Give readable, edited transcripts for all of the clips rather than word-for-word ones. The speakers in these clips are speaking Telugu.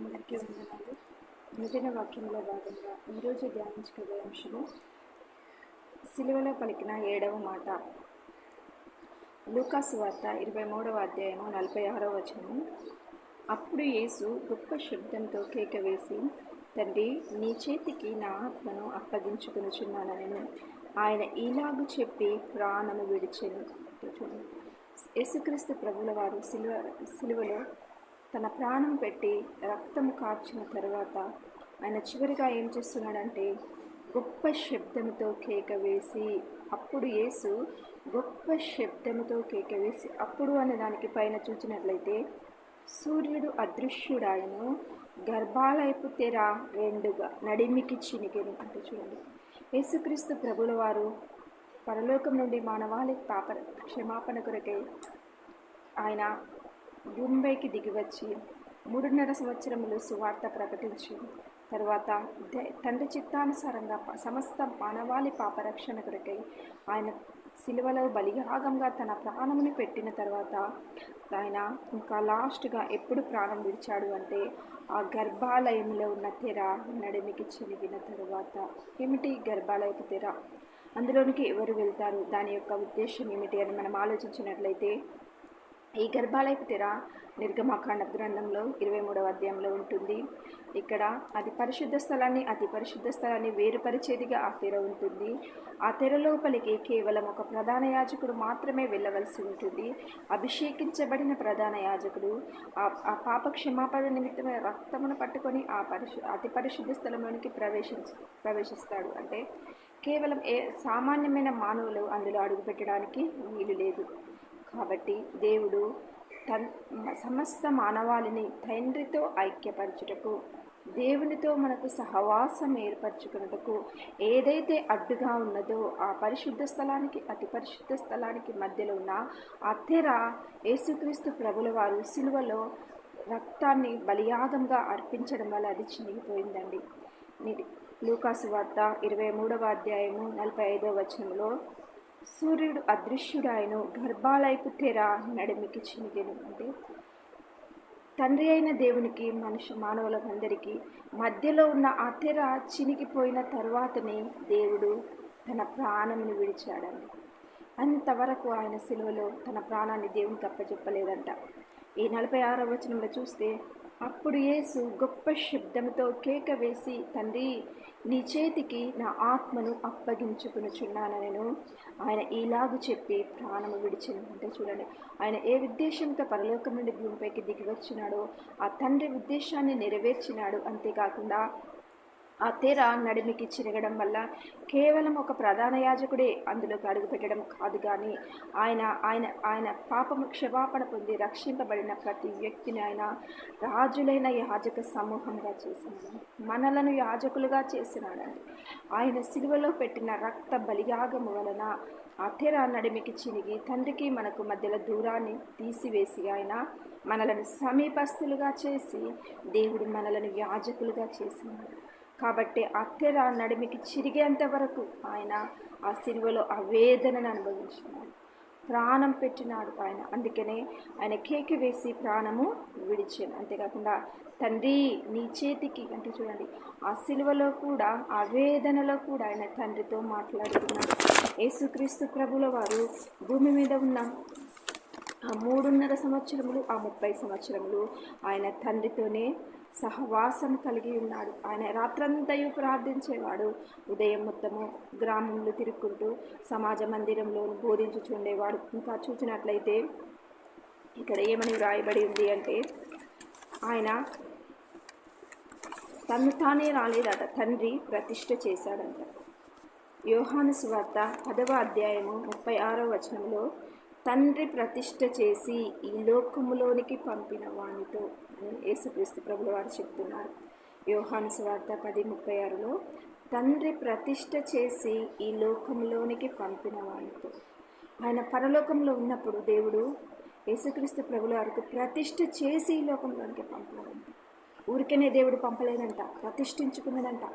అందరికీ వందనాలు. అనుదిన వాక్యంలో భాగంగా ఈరోజు ధ్యానించుకునే అంశము సిలువలో పలికిన 7వ మాట. లూకా సువార్త 23వ అధ్యాయము 46వ వచనము. అప్పుడు యేసు గొప్ప శబ్దంతో కేక వేసి, తండ్రి, నీ చేతికి నా ఆత్మను అప్పగించుకొనుచున్నానెను. ఆయన ఈలాగు చెప్పి ప్రాణము విడిచెను. యేసుక్రీస్తు ప్రభుల వారు సిలువలో తన ప్రాణం పెట్టి రక్తము కార్చిన తర్వాత ఆయన చివరిగా ఏం చేస్తున్నాడంటే గొప్ప శబ్దముతో కేక వేసి, అప్పుడు యేసు గొప్ప శబ్దముతో కేక వేసి, అప్పుడు అనే దానికి పైన చూసినట్లయితే సూర్యుడు అదృశ్యుడాయను, గర్భాలయపు తెర రెండుగా నడిమికి చినిగెను అంటే చూడండి. యేసుక్రీస్తు ప్రభుల వారు పరలోకం నుండి మానవాళి క్షమాపణ కొరకై ఆయన భూమిపైకి దిగివచ్చి 3.5 సంవత్సరములు సువార్త ప్రకటించి తర్వాత తండ్రి చిత్తానుసారంగా సమస్త మానవాళి పాపరక్షణ కొరకై ఆయన సిలువలో బలియాగంగా తన ప్రాణముని పెట్టిన తర్వాత ఆయన ఇంకా లాస్ట్గా ఎప్పుడు ప్రాణం విడిచాడు అంటే ఆ గర్భాలయంలో ఉన్న తెర నడిమికి చినిగిన తర్వాత. ఏమిటి గర్భాలయపు తెర? అందులోనికి ఎవరు వెళ్తారు? దాని యొక్క ఉద్దేశం ఏమిటి అని మనం ఆలోచించినట్లయితే ఈ గర్భాలయపు తెర నిర్గమకాండ గ్రంథంలో 23వ అధ్యాయంలో ఉంటుంది. ఇక్కడ అది పరిశుద్ధ స్థలాన్ని అతి పరిశుద్ధ స్థలాన్ని వేరుపరిచేదిగా ఆ తెర ఉంటుంది. ఆ తెర లోపలికి కేవలం ఒక ప్రధాన యాజకుడు మాత్రమే వెళ్ళవలసి ఉంటుంది. అభిషేకించబడిన ప్రధాన యాజకుడు ఆ పాప క్షమాపణ నిమిత్తమైన రక్తమును పట్టుకొని ఆ అతి పరిశుద్ధ స్థలంలోనికి ప్రవేశిస్తాడు. అంటే కేవలం సామాన్యమైన మానవులు అందులో అడుగుపెట్టడానికి వీలు లేదు. కాబట్టి దేవుడు సమస్త మానవాళిని తండ్రితో ఐక్యపరచుటకు, దేవునితో మనకు సహవాసం ఏర్పరచుకున్నటకు ఏదైతే అడ్డుగా ఉన్నదో ఆ పరిశుద్ధ స్థలానికి అతి పరిశుద్ధ స్థలానికి మధ్యలో ఉన్న ఆ తెర యేసుక్రీస్తు ప్రభుల వారు సిలువలో రక్తాన్ని బలియాగంగా అర్పించడం వల్ల అది చినిగిపోయిందండి. లూకా సువార్త 23వ అధ్యాయము 45వ వచనంలో సూర్యుడు అదృశ్యుడాయను, గర్భాలయపు తెర నడిమికి చినిగెను అంటే తండ్రి అయిన దేవునికి మానవులందరికీ మధ్యలో ఉన్న ఆ తెర చినిగిపోయిన తర్వాతనే దేవుడు తన ప్రాణమును విడిచాడండి. అంతవరకు ఆయన సిలువలో తన ప్రాణాన్ని దేవునికి అప్పచెప్పలేదంట. ఈ 46వ వచనంలో చూస్తే, అప్పుడు యేసు గొప్ప శబ్దంతో కేక వేసి, తండ్రి, నీ చేతికి నా ఆత్మను అప్పగించుకొనుచున్నానెను. ఆయన ఈలాగు చెప్పి ప్రాణము విడిచెను అంటే చూడండి, ఆయన ఏ ఉద్దేశంతో పరలోకం నుండి భూమిపైకి దిగి వచ్చినాడో ఆ తండ్రి ఉద్దేశాన్ని నెరవేర్చినాడు. అంతేకాకుండా ఆ తెర నడిమికి చిరగడం వల్ల కేవలం ఒక ప్రధాన యాజకుడే అందులోకి అడుగుపెట్టడం కాదు, కానీ ఆయన పాపము క్షమాపణ పొంది రక్షింపబడిన ప్రతి వ్యక్తిని ఆయన రాజులైన యాజక సమూహంగా చేసినాడు, మనలను యాజకులుగా చేసినాడండి. ఆయన సిలువలో పెట్టిన రక్త బలియాగము వలన ఆ తెర నడిమికి చినిగి తండ్రికి మనకు మధ్యలో దూరాన్ని తీసివేసి ఆయన మనలను సమీపస్తులుగా చేసి దేవుడు మనలను యాజకులుగా చేసినాడు. కాబట్టి ఆ తెర నడిమికి చిరిగేంత వరకు ఆయన ఆ సిలువలో ఆ వేదనను అనుభవించినాడు, ప్రాణం పెట్టినాడు ఆయన. అందుకనే ఆయన కేక వేసి ప్రాణము విడిచాను. అంతేకాకుండా తండ్రి, నీ చేతికి అంటే చూడండి, ఆ సిలువలో కూడా ఆ వేదనలో కూడా ఆయన తండ్రితో మాట్లాడుతున్నాడు. యేసుక్రీస్తు ప్రభుల వారు భూమి మీద ఉన్న ఆ 3.5 సంవత్సరములు ఆ 30 సంవత్సరములు ఆయన తండ్రితోనే సహవాసం కలిగి ఉన్నాడు. ఆయన రాత్రంతయు ప్రార్థించేవాడు. ఉదయం మొత్తము గ్రామంలో తిరుగుకుంటూ సమాజ మందిరంలో బోధించుచుండేవాడు. ఇంకా చూసినట్లయితే ఇక్కడ ఏమని వ్రాయబడి ఉంది అంటే ఆయన తను తానే రాలేదట, తండ్రి ప్రతిష్ఠ చేశాడంట. యోహాను సువార్త 10వ అధ్యాయము 36వ వచనంలో తండ్రి ప్రతిష్ఠ చేసి ఈ లోకములోనికి పంపిన వానితో అని యేసుక్రీస్తు ప్రభుల వారు చెప్తున్నారు. యోహాను సువార్త 10:36లో తండ్రి ప్రతిష్ఠ చేసి ఈ లోకంలోనికి పంపిన వానితో. ఆయన పరలోకంలో ఉన్నప్పుడు దేవుడు యేసుక్రీస్తు ప్రభుల వారికి ప్రతిష్ఠ చేసి ఈ లోకంలోనికి పంపాడంట. ఊరికనే దేవుడు పంపలేదంట, ప్రతిష్ఠించుకున్నదంట.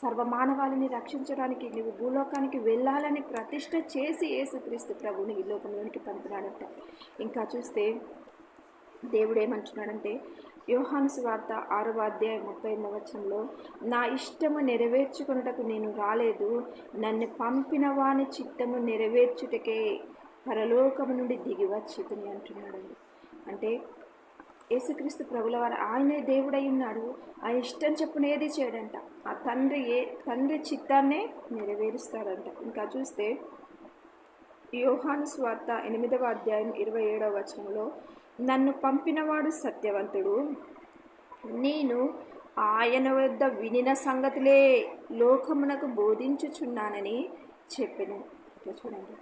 సర్వమానవాళిని రక్షించడానికి నువ్వు భూలోకానికి వెళ్ళాలని ప్రతిష్ఠ చేసి యేసుక్రీస్తు ప్రభువుని ఈ లోకంలోనికి పంపినాడంట. ఇంకా చూస్తే దేవుడు ఏమంటున్నాడంటే యోహాను సువార్త 6:38 నా ఇష్టము నెరవేర్చుకొనుటకు నేను రాలేదు, నన్ను పంపిన వాని చిత్తము నెరవేర్చుటకే పరలోకము నుండి దిగి వచ్చితిని అంటున్నాడండి. అంటే యేసుక్రీస్తు ప్రభుల వారు ఆయనే దేవుడై ఉన్నాడు. ఆయన ఇష్టం చెప్పున ఏది చేయడంట. ఆ తండ్రి చిత్తాన్నే నెరవేరుస్తాడంట. ఇంకా చూస్తే యోహాను సువార్త 8:27 నన్ను పంపినవాడు సత్యవంతుడు, నేను ఆయన వద్ద వినిన సంగతులే లోకమునకు బోధించుచున్నానని చెప్పెను. చూడండి,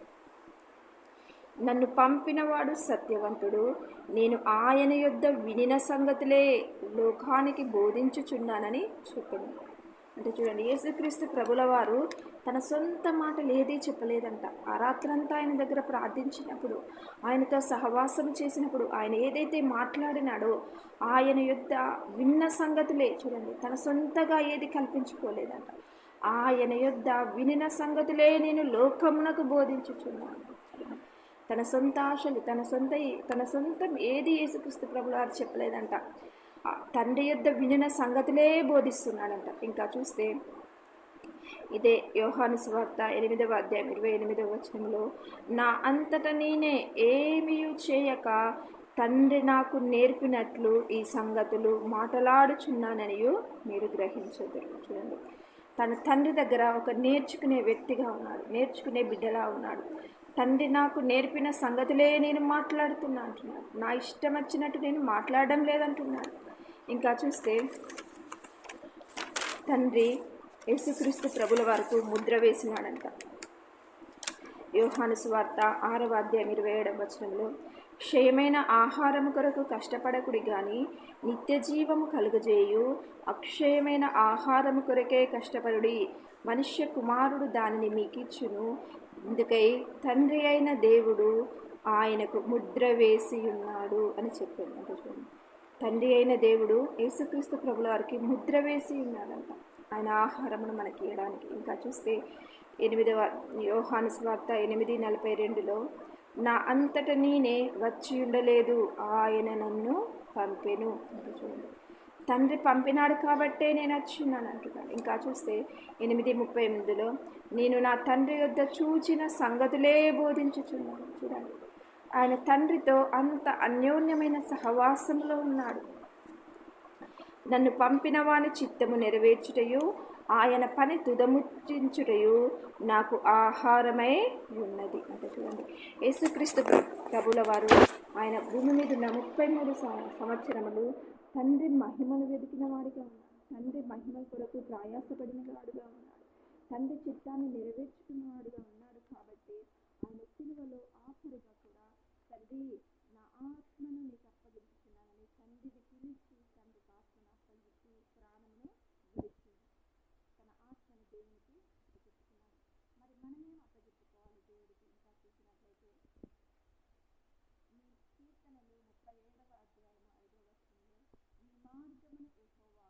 నన్ను పంపినవాడు సత్యవంతుడు, నేను ఆయన యొద్ద వినిన సంగతులే లోకానికి బోధించుచున్నానని చెప్పెను. అంటే చూడండి, యేసుక్రీస్తు ప్రభుల వారు తన సొంత మాటలు ఏదీ చెప్పలేదంట. ఆ రాత్రంతా ఆయన దగ్గర ప్రార్థించినప్పుడు, ఆయనతో సహవాసం చేసినప్పుడు ఆయన ఏదైతే మాట్లాడినాడో ఆయన యొద్ద విన్న సంగతులే. చూడండి, తన సొంతగా ఏది కల్పించుకోలేదంట. ఆయన యొద్ద వినిన సంగతులే నేను లోకమునకు బోధించుచున్నాను. తన సొంత ఆశలు, తన సొంతం ఏది యేసుక్రీస్తు ప్రభుల వారు చెప్పలేదంట. తండ్రి యొద్ద వినిన సంగతులే బోధిస్తున్నాడంట. ఇంకా చూస్తే ఇదే యోహాను సువార్త 8:28 నా అంతట నేనే ఏమీ చేయక తండ్రి నాకు నేర్పినట్లు ఈ సంగతులు మాట్లాడుచున్నాననియు మీరు గ్రహించదురు. చూడండి, తన తండ్రి దగ్గర ఒక నేర్చుకునే వ్యక్తిగా ఉన్నాడు, నేర్చుకునే బిడ్డలా ఉన్నాడు. తండ్రి నాకు నేర్పిన సంగతులే నేను మాట్లాడుతున్నా అంటున్నాడు. నా ఇష్టం వచ్చినట్టు నేను మాట్లాడడం లేదంటున్నాడు. ఇంకా చూస్తే తండ్రి యేసుక్రీస్తు ప్రభుల వరకు ముద్ర వేసినాడంట. యోహాను సువార్త 6:27 క్షయమైన ఆహారము కొరకు కష్టపడకుడి గాని నిత్య జీవము కలుగజేయు అక్షయమైన ఆహారము కొరకే కష్టపడుడి, మనుష్య కుమారుడు దానిని మీకిచ్చును. ఇందుకై తండ్రి అయిన దేవుడు ఆయనకు ముద్ర వేసి ఉన్నాడు అని చెప్పాను. అంటే చూడండి, తండ్రి అయిన దేవుడు యేసుక్రీస్తు ప్రభుల వారికి ముద్ర వేసి ఉన్నాడంట, ఆయన ఆహారమును మనకి ఇవ్వడానికి. ఇంకా చూస్తే యోహాను సువార్త 8:42 నా అంతట నేనే వచ్చి ఉండలేదు, ఆయన నన్ను పంపెను. అంటే చూడండి, తండ్రి పంపినాడు కాబట్టే నేను వచ్చిన్నాను అంటున్నాడు. ఇంకా చూస్తే 8:38 నేను నా తండ్రి యొద్ద చూచిన సంగతులే బోధించుచున్నాను. చూడండి, ఆయన తండ్రితో అంత అన్యోన్యమైన సహవాసంలో ఉన్నాడు. నన్ను పంపిన వాని చిత్తము నెరవేర్చుటయు ఆయన పని తుదముట్టించుటయు నాకు ఆహారమై ఉన్నది. అంటే చూడండి, యేసుక్రీస్తు ప్రభుల వారు ఆయన భూమి మీద ఉన్న 33 సంవత్సరములు తండ్రి మహిమను వెతికిన వాడిగా ఉన్నాడు. తండ్రి మహిమ కొరకు ప్రయాసపడిన వాడుగా ఉన్నాడు. తండ్రి చిత్తాన్ని నెరవేర్చుకున్న వాడుగా ఉన్నాడు. కాబట్టి ఆయన సిలువలో ఆఖరిగా కూడా తండ్రి నా ఆత్మను నీకు అప్పగించుకున్నానని తండ్రిని పిలిచి తండ్రి ఆత్మను అప్పగించి ప్రాణమును విడిచి తన ఆత్మను దేవునికి అప్పగించుకున్నాడు. మరి మనమేం అప్పగించుకోవాలి దేవుడికి? ఇంకా చూసినట్లయితే ఈ కీర్తనలు 37:5 ఈ మార్గమును యెహోవాకు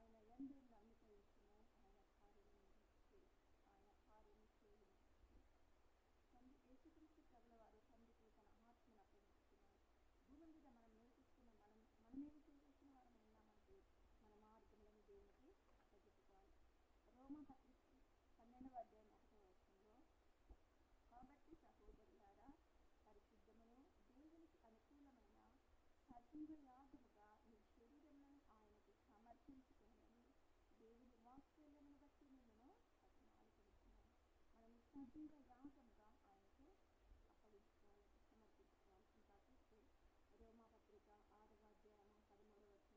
అప్పగించుము, ఆయన యందు నమ్మకయించుము, ఆయన కార్యము చేయును. తండ్రి యేసుక్రీస్తు ప్రభుల వారు తండ్రికి తన ఆత్మను అప్పగించుకున్నాడు. భూమి మీద మనం నివసిస్తున్న మనమేమి చేయవలసిన వారం ఉన్నామంటే మన మార్గములను దేవునికి అప్పగించుకోవాలి. రోమా పత్రిక 12:1 కాబట్టి సహోదరులారా, పరిశుద్ధమును దేవునికి అనుకూలమైన సజీవ యాగముగా మీ శరీరములను ఆయనకు సమర్పించుకొనని దేవుని వాత్సల్యమును బట్టి మిమ్మను బతిమాలుకొనుచున్నాను. మనం సజీవ యాగముగా ఆయనకు అప్పగించుకోవాలి, సమర్పించుకోవాలి. ఇంకా చూస్తే రోమా పత్రిక 6:13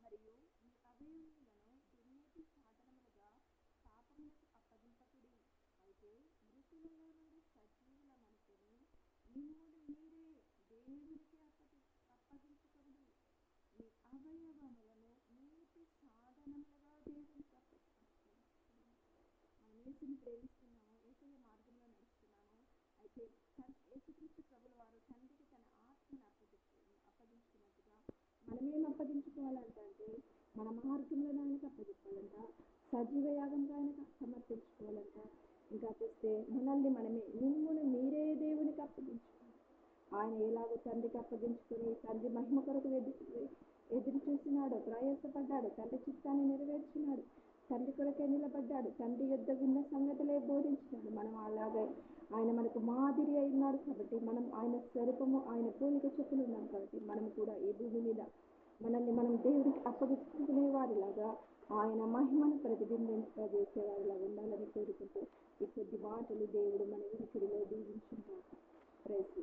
మరియు మీ అవయవములను దుర్నీతి సాధనములుగా పాపములకు అప్పగింపకుడి, అయితే మృతులలో నుండి సజీవులమనుకొని మిమ్మును మీరే దేవునికి అప్పగించుకొనుడి. మీ అవయవములను నీతి సాధనములుగా దేవునికి అప్పగించుకోండి. మనం యేసుని ప్రేమిస్తున్నాము, యేసయ్య మార్గంలో నడుస్తున్నాము. అయితే యేసుక్రీస్తు ప్రభుల వారు తండ్రికి తన ఆత్మను అప్పగించుకున్నట్టుగా మనమేం అప్పగించుకోవాలంటే మన మార్గంలో ఆయనకు అప్పగించాలంట, సజీవ యాగంగా ఆయనకు సమర్పించుకోవాలంట. ఇంకా చూస్తే మనల్ని మిమ్మును మీరే దేవునికి అప్పగించుకోండి. ఆయన ఎలాగో తండ్రికి అప్పగించుకుని తండ్రి మహిమ కొరకు ఎదురు చూసినాడు, ప్రయాసపడ్డాడు, తండ్రి చిత్తాన్ని నెరవేర్చినాడు, తండ్రి కొరకే నిలబడ్డాడు, తండ్రి యుద్ధ విన్న సంగతులే బోధించినాడు. మనం అలాగే ఆయన మనకు మాదిరి అయినాడు కాబట్టి మనం ఆయన స్వరూపము, ఆయన పోలిక చొప్పున ఉన్నాం కాబట్టి మనం కూడా ఈ భూమి మీద మనల్ని మనం దేవుడికి అప్పగించుకునే వారిలాగా ఆయన మహిమను ప్రతిబింబింపజేసేవారిలాగా ఉండాలని కోరుకుంటూ ఈ కొద్ది మాటలు దేవుడు మన వినికిడిలో దీవించుకుంటారు. ప్రైజ్